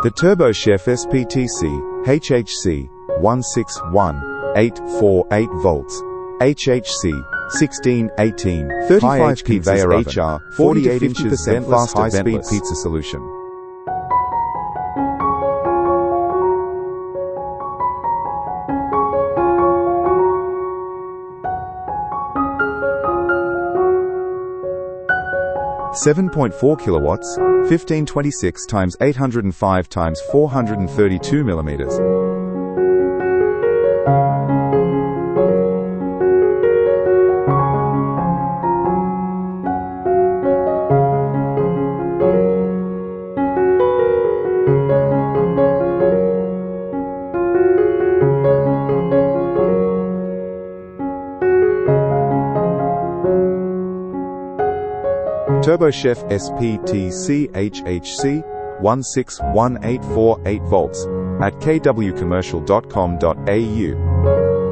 The TurboChef SPTC.HHC.1618.48.V HHC 1618 high Conveyor HR 48 inches Ventless high-speed pizza solution. .4 kilowatts, 1526 x 805 x 432 millimeters. TurboChef SPTC.HHC.1618.48.V at kwcommercial.com.au.